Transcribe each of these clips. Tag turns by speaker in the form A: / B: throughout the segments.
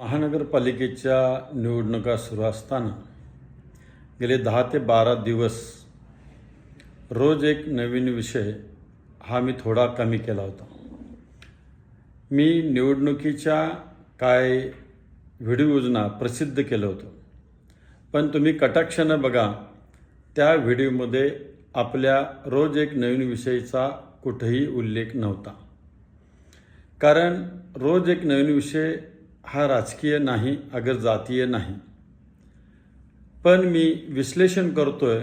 A: महानगरपालिकेच्या निवडणुका सुरू असताना गेले 10 ते 12 दिवस रोज एक नवीन विषय हा मी थोडा कमी केला होता. मी निवडणुकीच्या काय व्हिडिओजना प्रसिद्ध केलं होतं, पण तुम्ही कटाक्षानं बघा, त्या व्हिडिओमध्ये आपल्या रोज एक नवीन विषयाचा कुठेही उल्लेख नव्हता. कारण रोज एक नवीन विषय हा राजकीय नाही, अगर जातीय नाही. पण मी विश्लेषण करतोय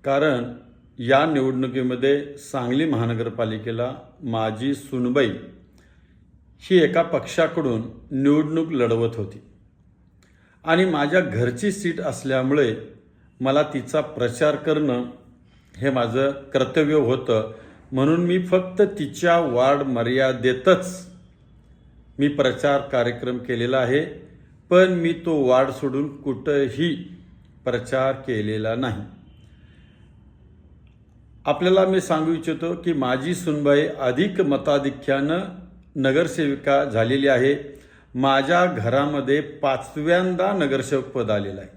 A: कारण या निवडणुकीमध्ये सांगली महानगरपालिकेला माझी सुनबाई ही एका पक्षाकडून निवडणूक लढवत होती आणि माझ्या घरची सीट असल्यामुळे मला तिचा प्रचार करणं हे माझं कर्तव्य होतं. म्हणून मी फक्त तिच्या वार्ड मर्यादेतच मी प्रचार कार्यक्रम केलेला आहे, पण मी तो वार्ड सोडून कुठंही प्रचार केलेला नाही. आपल्याला मी सांगू इच्छितो की माझी सुनबाई अधिक मताधिक्यानं नगरसेविका झालेली आहे. माझ्या घरामध्ये 5व्यांदा नगरसेवक पद आलेलं आहे.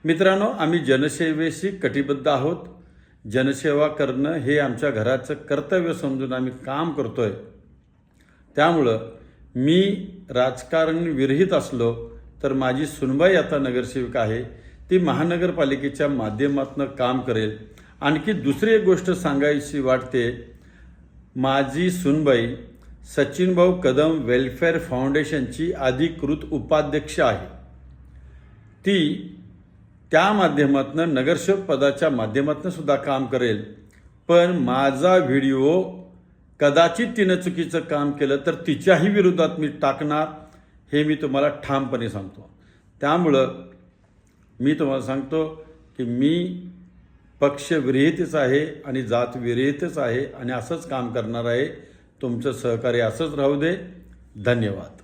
A: मित्रांनो, आम्ही जनसेवेशी कटिबद्ध आहोत. जनसेवा करणं हे आमच्या घराचं कर्तव्य समजून आम्ही काम करतोय. त्यामुळं मी राजकारण विरहित असलो तर माझी सुनबाई आता नगरसेविका आहे, ती महानगरपालिकेच्या माध्यमातून काम करेल. आणखी दुसरी एक गोष्ट सांगायची वाटते, माझी सुनबाई सचिनभाऊ कदम वेलफेअर फाउंडेशनची अधिकृत उपाध्यक्ष आहे. ती त्या माध्यमातून नगरसेवक पदाच्या माध्यमातून सुद्धा काम करेल. पण माझा व्हिडिओ कदाचित तिनं चुकीचं काम केलं तर तिच्याही विरोधात मी टाकणार, हे मी तुम्हाला ठामपणे सांगतो. त्यामुळं मी तुम्हाला सांगतो की मी पक्षविरहितच आहे आणि जातविरहितच आहे आणि असंच काम करणार आहे. तुमचं सहकार्य असंच राहू दे. धन्यवाद.